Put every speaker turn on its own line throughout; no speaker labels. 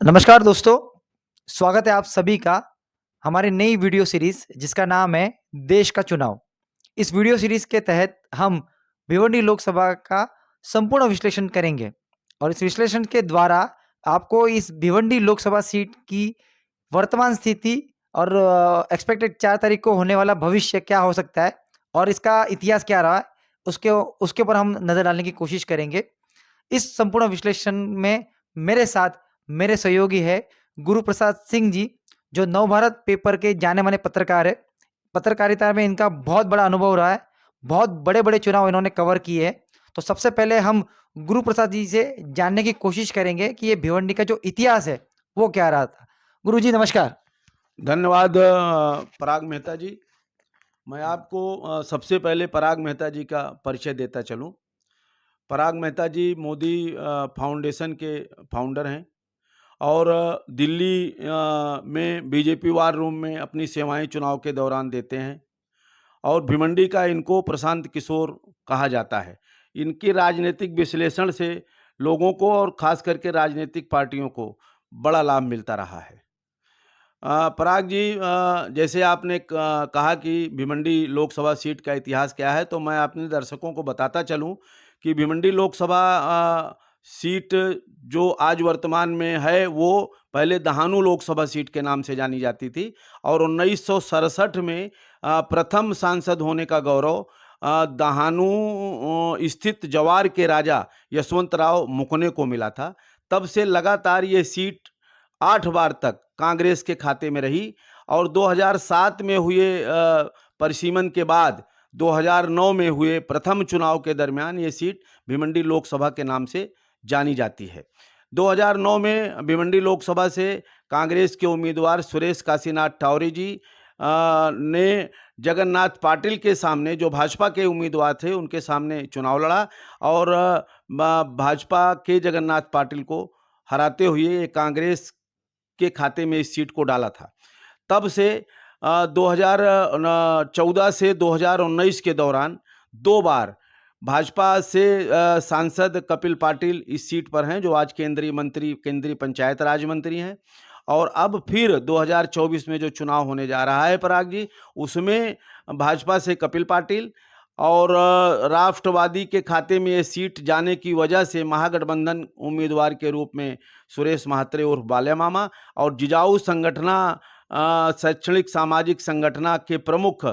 नमस्कार दोस्तों, स्वागत है आप सभी का हमारी नई वीडियो सीरीज़ जिसका नाम है देश का चुनाव। इस वीडियो सीरीज़ के तहत हम भिवंडी लोकसभा का संपूर्ण विश्लेषण करेंगे और इस विश्लेषण के द्वारा आपको इस भिवंडी लोकसभा सीट की वर्तमान स्थिति और एक्सपेक्टेड 4 तारीख को होने वाला भविष्य क्या हो सकता है और इसका इतिहास क्या रहा है, उसके उसके ऊपर हम नज़र डालने की कोशिश करेंगे। इस संपूर्ण विश्लेषण में मेरे साथ मेरे सहयोगी है गुरुप्रसाद सिंह जी, जो नवभारत पेपर के जाने-माने पत्रकार है। पत्रकारिता में इनका बहुत बड़ा अनुभव रहा है, बहुत बड़े-बड़े चुनाव इन्होंने कवर किए हैं। तो सबसे पहले हम गुरुप्रसाद जी से जानने की कोशिश करेंगे कि ये भिवंडी का जो इतिहास है, वो क्या रहा था? गुरुजी नमस्कार।
धन्यवाद पराग मेहता जी। मैं आपको सबसे पहले पराग मेहता जी का परिचय देता चलूं। पराग मेहता जी मोदी फाउंडेशन के फाउंडर हैं और दिल्ली में बीजेपी वार रूम में अपनी सेवाएं चुनाव के दौरान देते हैं और भिवंडी का इनको प्रशांत किशोर कहा जाता है। इनके राजनीतिक विश्लेषण से लोगों को और ख़ास करके राजनीतिक पार्टियों को बड़ा लाभ मिलता रहा है। पराग जी, जैसे आपने कहा कि भिवंडी लोकसभा सीट का इतिहास क्या है, तो मैं अपने दर्शकों को बताता चलूं कि भिवंडी लोकसभा सीट जो आज वर्तमान में है, वो पहले दहानू लोकसभा सीट के नाम से जानी जाती थी और 1967 में प्रथम सांसद होने का गौरव दहानू स्थित जवार के राजा यशवंतराव मुकने को मिला था। तब से लगातार ये सीट 8 बार तक कांग्रेस के खाते में रही और 2007 में हुए परिसीमन के बाद 2009 में हुए प्रथम चुनाव के दरमियान ये सीट भिवंडी लोकसभा के नाम से जानी जाती है। 2009 में भिवंडी लोकसभा से कांग्रेस के उम्मीदवार सुरेश काशीनाथ टौरे जी ने जगन्नाथ पाटिल के सामने, जो भाजपा के उम्मीदवार थे, उनके सामने चुनाव लड़ा और भाजपा के जगन्नाथ पाटिल को हराते हुए कांग्रेस के खाते में इस सीट को डाला था। तब से 2014 से 2019 के दौरान 2 बार भाजपा से सांसद कपिल पाटिल इस सीट पर हैं, जो आज केंद्रीय पंचायत राज मंत्री हैं। और अब फिर 2024 में जो चुनाव होने जा रहा है पराग जी, उसमें भाजपा से कपिल पाटिल और राष्ट्रवादी के खाते में ये सीट जाने की वजह से महागठबंधन उम्मीदवार के रूप में सुरेश महात्रे उर्फ बाल्या मामा और जिजाऊ संगठना शैक्षणिक सामाजिक संगठना के प्रमुख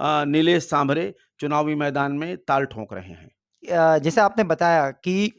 नीलेश सांभरे चुनावी मैदान में ताल ठोंक रहे हैं।
जैसे आपने बताया कि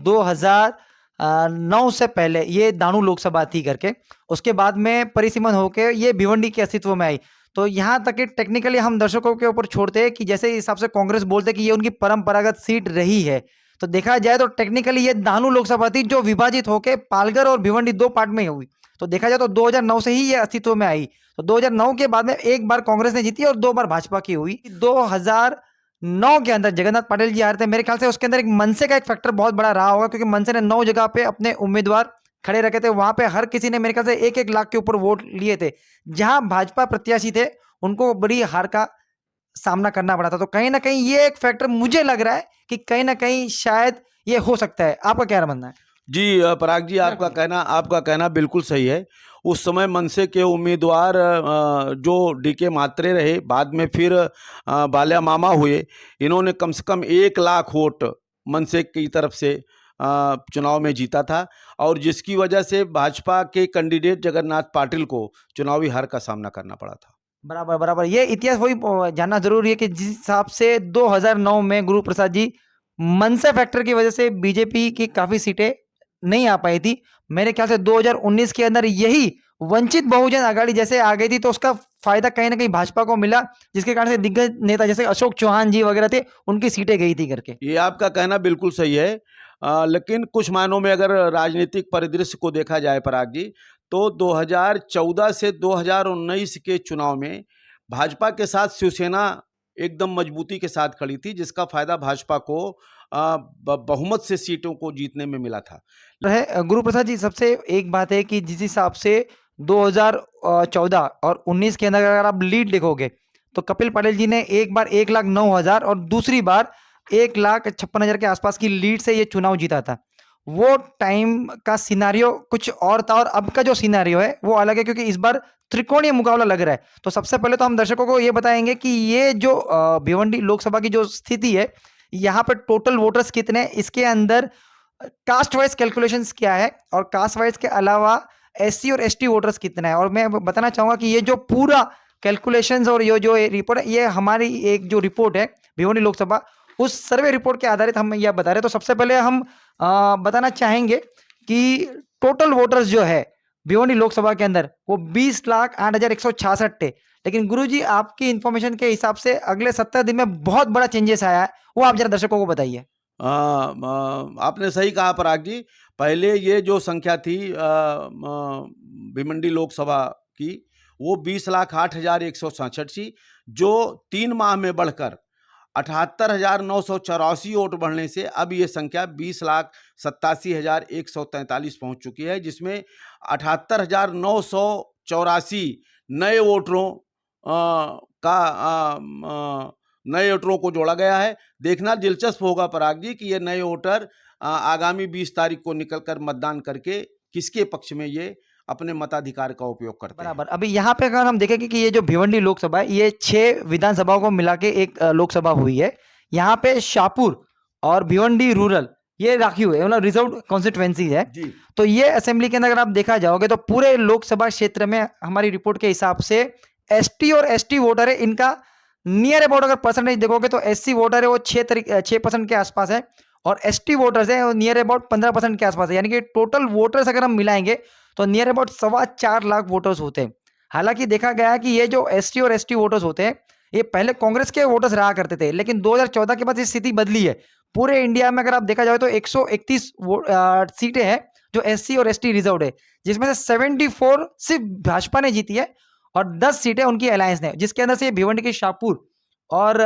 2009 से पहले ये दानू लोकसभा थी करके, उसके बाद में परिसीमन होके ये भिवंडी के अस्तित्व में आई। तो यहाँ तक कि टेक्निकली हम दर्शकों के ऊपर छोड़ते हैं कि जैसे हिसाब से कांग्रेस बोलते हैं कि ये उनकी परंपरागत सीट रही है, तो देखा जाए तो टेक्निकली ये दानू लोकसभा थी जो विभाजित होकर पालघर और भिवंडी 2 पार्ट में हुई। तो देखा जाए तो 2009 से ही ये अस्तित्व में आई। तो 2009 के बाद में 1 बार कांग्रेस ने जीती और 2 बार भाजपा की हुई। 2009 के अंदर जगन्नाथ पाटिल जी आ रहे थे, मेरे ख्याल से उसके अंदर एक मनसे का एक फैक्टर बहुत बड़ा रहा होगा, क्योंकि मनसे ने 9 जगह पे अपने उम्मीदवार खड़े रखे थे। वहां पे हर किसी ने मेरे ख्याल से 1-1 लाख के ऊपर वोट लिए थे। जहां भाजपा प्रत्याशी थे उनको बड़ी हार का सामना करना पड़ा था। तो कहीं ना कहीं ये एक फैक्टर मुझे लग रहा है कि कहीं ना कहीं शायद ये हो सकता है। आपका क्या मानना है?
जी पराग जी, आपका कहना बिल्कुल सही है। उस समय मनसे के उम्मीदवार जो डीके मात्रे रहे, बाद में फिर बाल्या मामा हुए, इन्होंने कम से कम 1 लाख वोट मनसे की तरफ से चुनाव में जीता था और जिसकी वजह से भाजपा के कैंडिडेट जगन्नाथ पाटिल को चुनावी हार का सामना करना पड़ा था।
बराबर बराबर, ये इतिहास वही जानना जरूरी है कि जिस हिसाब से 2009 में गुरु प्रसाद जी मनसे फैक्टर की वजह से बीजेपी की काफी सीटें नहीं आ पाई थी। मेरे ख्याल से 2019 के अंदर यही वंचित बहुजन आघाड़ी जैसे आ गई थी, तो उसका फायदा कहीं ना कहीं भाजपा को मिला, जिसके कारण से दिग्गज नेता जैसे अशोक चौहान जी वगैरह थे, उनकी सीटें गई थी करके।
ये आपका कहना बिल्कुल सही है। लेकिन कुछ मायनों में अगर राजनीतिक परिदृश्य को देखा जाए पराग जी, तो 2014 से 2019 के चुनाव में भाजपा के साथ शिवसेना एकदम मजबूती के साथ खड़ी थी, जिसका फायदा भाजपा को बहुमत से सीटों को जीतने में मिला था।
गुरु प्रसाद जी, सबसे एक बात है कि जिस हिसाब से 2014 और 19 के अंदर अगर आप लीड देखोगे तो कपिल पाटिल जी ने एक बार 1,09,000 और दूसरी बार 1,56,000 के आसपास की लीड से ये चुनाव जीता था। वो टाइम का सिनारियो कुछ और था और अब का जो सिनारियो है वो अलग है, क्योंकि इस बार त्रिकोणीय मुकाबला लग रहा है। तो सबसे पहले तो हम दर्शकों को ये बताएंगे कि ये जो भिवंडी लोकसभा की जो स्थिति है, यहाँ पर टोटल वोटर्स कितने हैं, इसके अंदर कास्ट वाइज कैलकुलेशंस क्या है, और कास्ट वाइज के अलावा एससी और एसटी वोटर्स कितना है। और मैं बताना चाहूंगा कि ये जो पूरा कैलकुलेशंस और ये जो रिपोर्ट है, ये हमारी एक जो रिपोर्ट है भिवंडी लोकसभा, उस सर्वे रिपोर्ट के आधारित हम यह बता रहे हैं। तो सबसे पहले हम बताना चाहेंगे कि टोटल वोटर्स जो है भिवंडी लोकसभा के अंदर वो 20,08,166 थे। लेकिन गुरुजी, आपकी इंफॉर्मेशन के हिसाब से अगले 70 दिन में बहुत बड़ा चेंजेस आया है, वो आप जरा दर्शकों को बताइए।
आपने सही कहा पराग जी। पहले ये जो संख्या थी भिवंडी लोकसभा की, वो 20,08,167 थी, जो 3 माह में बढ़कर 78,984 वोट बढ़ने से अब ये संख्या 20,87,143 पहुंच चुकी है, जिसमें 78,984 नए वोटरों नए वोटरों को जोड़ा गया है। देखना दिलचस्प होगा पराग जी कि ये नए वोटर आगामी 20 तारीख को निकलकर मतदान करके किसके पक्ष में ये अपने मताधिकार का उपयोग करते हैं।
बराबर। अभी यहाँ पे अगर हम देखेंगे कि ये जो भिवंडी लोकसभा है, ये 6 विधानसभाओं को मिला के एक लोकसभा हुई है। यहाँ पे शाहपुर और भिवंडी रूरल ये राखी हुई है, मतलब रिजर्व कॉन्स्टिट्युएंसी है
जी।
तो ये असेंबली के अंदर अगर आप देखा जाओगे तो पूरे लोकसभा क्षेत्र में हमारी रिपोर्ट के हिसाब से एसटी और एसटी वोटर है, इनका नियर अबाउट अगर परसेंटेज देखोगे तो एससी वोटर है वो 6% के आसपास है, और एसटी वोटर्स है वो नियर अबाउट 15% के आसपास है। यानी कि टोटल वोटर्स अगर हम मिलाएंगे तो नियर अबाउट 4.25 लाख वोटर्स होते हैं। हालांकि देखा गया है कि ये जो एसटी और एसटी वोटर्स होते हैं, ये पहले कांग्रेस के वोटर्स रहा करते थे, लेकिन 2014 के बाद ये स्थिति बदली है। पूरे इंडिया में अगर आप देखा जाए तो 131 सीटें हैं जो एससी और एसटी रिजर्व है, जिसमें से 74 सिर्फ भाजपा ने जीती है और 10 सीटें उनकी अलायंस ने, जिसके अंदर से भिवंडी की शाहपुर और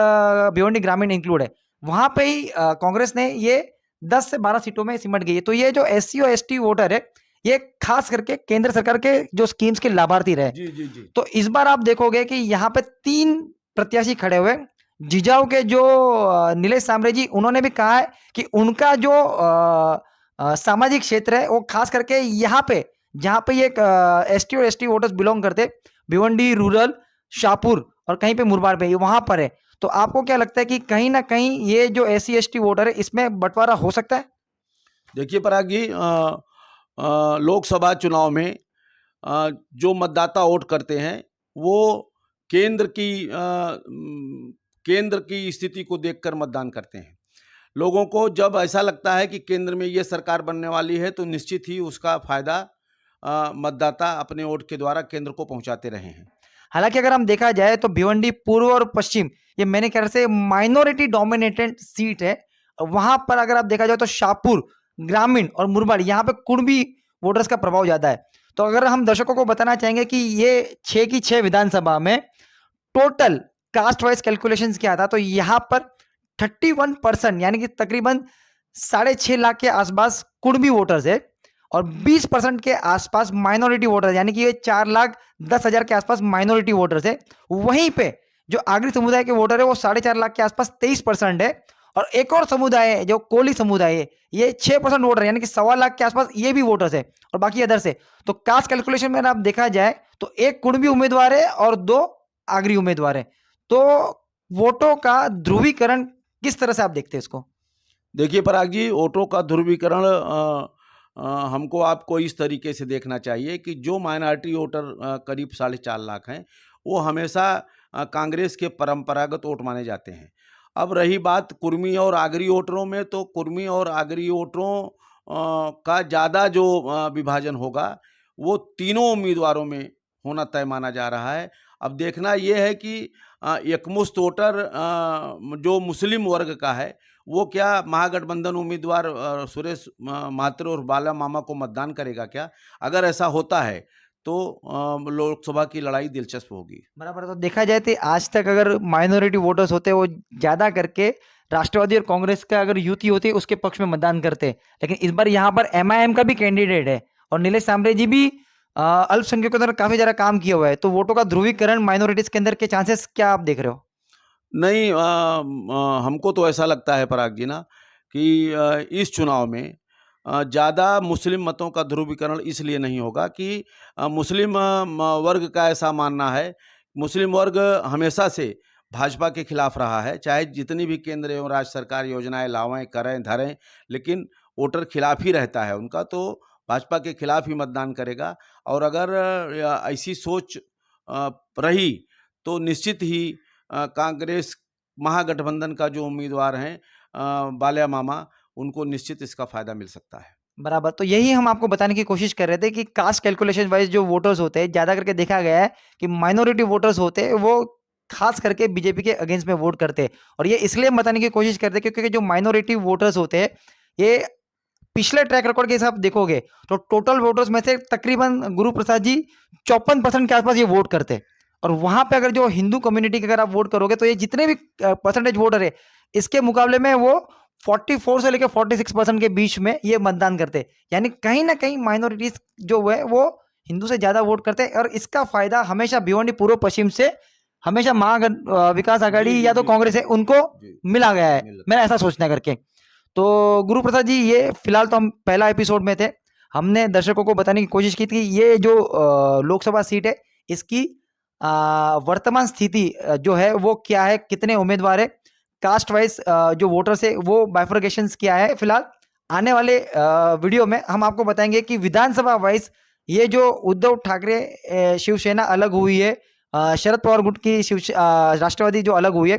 भिवंडी ग्रामीण इंक्लूड है। वहां पे ही कांग्रेस ने ये 10 से 12 सीटों में सिमट गई है। तो ये जो एससी और एसटी वोटर है, ये खास करके केंद्र सरकार के जो स्कीम्स के लाभार्थी रहे।
जी जी जी।
तो इस बार आप देखोगे कि यहाँ पे 3 प्रत्याशी खड़े हुए। जिजाऊ के जो नीलेश सांबरे जी, उन्होंने भी कहा है कि उनका जो सामाजिक क्षेत्र है वो खास करके यहाँ पे, जहाँ पे ये एसटी और एसटी वोटर्स बिलोंग करते, भिवंडी रूरल, शाहपुर और कहीं पे मुरबाड पे, वहां पर है। तो आपको क्या लगता है कि कहीं ना कहीं ये जो एससी एसटी वोटर है इसमें बंटवारा हो सकता है?
देखिए पराग जी, लोकसभा चुनाव में जो मतदाता वोट करते हैं वो केंद्र की स्थिति को देखकर मतदान करते हैं। लोगों को जब ऐसा लगता है कि केंद्र में ये सरकार बनने वाली है तो निश्चित ही उसका फायदा मतदाता अपने वोट के द्वारा केंद्र को पहुंचाते रहे हैं।
हालांकि अगर हम देखा जाए तो भिवंडी पूर्व और पश्चिम ये मैंने ख्याल से माइनॉरिटी डोमिनेटेड सीट है। वहां पर अगर आप देखा जाए तो शाहपुर, ग्रामीण और मुरबाड, यहाँ पे कुणबी वोटर्स का प्रभाव ज्यादा है। तो अगर हम दर्शकों को बताना चाहेंगे कि ये 6 की 6 विधानसभा में टोटल कास्ट वाइज कैलकुलेशंस क्या था, तो यहाँ पर 31% यानी कि तकरीबन 6.5 लाख के आसपास कुणबी वोटर्स है और 20% के आसपास माइनॉरिटी वोटर्स, यानी कि ये 4,10,000 के आसपास माइनॉरिटी वोटर्स है। वहीं पे जो आगरी समुदाय के वोटर है वो 4.5 लाख के आसपास 23% है, और एक और समुदाय है जो कोली समुदाय है, ये 6% वोटर है, यानी कि 1.25 लाख के आसपास ये भी वोटर्स है, और बाकी अदर्स है। तो कास्ट कैलकुलेशन में आप देखा जाए तो एक कुणबी उम्मीदवार है और 2 आगरी उम्मीदवार है। तो वोटों का ध्रुवीकरण किस तरह से आप देखते हैं इसको?
देखिए पराग जी, वोटों का ध्रुवीकरण हमको आपको इस तरीके से देखना चाहिए कि जो माइनॉरिटी वोटर करीब 4.5 लाख हैं, वो हमेशा कांग्रेस के परंपरागत वोट माने जाते हैं। अब रही बात कुर्मी और आगरी वोटरों में, तो कुर्मी और आगरी वोटरों का ज़्यादा जो विभाजन होगा वो तीनों उम्मीदवारों में होना तय माना जा रहा है। अब देखना ये है कि एकमुश्त वोटर जो मुस्लिम वर्ग का है वो क्या महागठबंधन उम्मीदवार सुरेश मात्रे और बाला मामा को मतदान करेगा क्या? अगर ऐसा होता है तो लोकसभा की लड़ाई दिलचस्प होगी।
बराबर। तो देखा जाए तो आज तक अगर माइनॉरिटी वोटर्स होते वो ज्यादा करके राष्ट्रवादी और कांग्रेस का अगर युति होती है उसके पक्ष में मतदान करते, लेकिन इस बार यहाँ पर एमआईएम का भी कैंडिडेट है और नीलेश सांबरे जी भी अल्पसंख्यकों के अंदर काफी ज्यादा काम किया हुआ है। तो वोटों का ध्रुवीकरण माइनॉरिटीज के अंदर के चांसेस क्या आप देख रहे हो?
नहीं, हमको तो ऐसा लगता है पराग जी ना कि इस चुनाव में ज़्यादा मुस्लिम मतों का ध्रुवीकरण इसलिए नहीं होगा कि मुस्लिम वर्ग का ऐसा मानना है, मुस्लिम वर्ग हमेशा से भाजपा के खिलाफ रहा है, चाहे जितनी भी केंद्र एवं राज्य सरकार योजनाएँ लावें, करें, धरें, लेकिन वोटर खिलाफ ही रहता है उनका, तो भाजपा के खिलाफ ही मतदान करेगा। और अगर ऐसी सोच रही तो निश्चित ही कांग्रेस महागठबंधन का जो उम्मीदवार हैं बालिया मामा, उनको निश्चित इसका फ़ायदा मिल सकता है।
बराबर, तो यही हम आपको बताने की कोशिश कर रहे थे कि कास्ट कैलकुलेशन वाइज़ जो वोटर्स होते हैं, ज़्यादा करके देखा गया है कि माइनॉरिटी वोटर्स होते हैं, वो खास करके बीजेपी के अगेंस्ट में वोट करते हैं। और ये इसलिए हम बताने की कोशिश करते हैं क्योंकि जो माइनॉरिटी वोटर्स होते हैं, ये पिछले ट्रैक रिकॉर्ड के हिसाब देखोगे तो टोटल वोटर्स में से तकरीबन गुरु प्रसाद जी 54% के आसपास ये वोट करते हैं। और वहां पे अगर जो हिंदू कम्युनिटी के अगर आप वोट करोगे तो ये जितने भी परसेंटेज वोटर है, इसके मुकाबले में वो 44 से लेकर 46% के बीच में ये मतदान करते हैं। यानी कहीं ना कहीं माइनॉरिटीज जो है वो हिंदू से ज्यादा वोट करते हैं। और इसका फायदा हमेशा भिवंडी पूर्व पश्चिम से हमेशा विकास
जी,
आघाड़ी
जी,
या तो
जी,
कांग्रेस है उनको
जी,
मिला गया है,
मिल
मेरा ऐसा सोचना करके। तो गुरु प्रसाद जी, ये फिलहाल तो हम पहला एपिसोड में थे, हमने दर्शकों को बताने की कोशिश की थी ये जो लोकसभा सीट है इसकी वर्तमान स्थिति जो है वो क्या है, कितने उम्मीदवार है, कास्ट वाइज जो वोटर्स है वो बाइफर्केशंस क्या है। फिलहाल आने वाले वीडियो में हम आपको बताएंगे कि विधानसभा वाइज ये जो उद्धव ठाकरे शिवसेना अलग हुई है, शरद पवार गुट की राष्ट्रवादी जो अलग हुई है,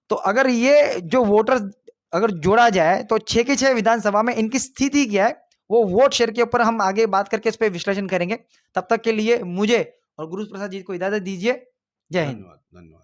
तो अगर ये जो वोटर्स अगर जोड़ा जाए तो 6 की 6 विधानसभा में इनकी स्थिति क्या है, वो वोट शेयर के ऊपर हम आगे बात करके इस पे विश्लेषण करेंगे। तब तक के लिए मुझे और गुरु प्रसाद जी को इजाजत दीजिए। जय हिंद।
धन्यवाद, धन्यवाद।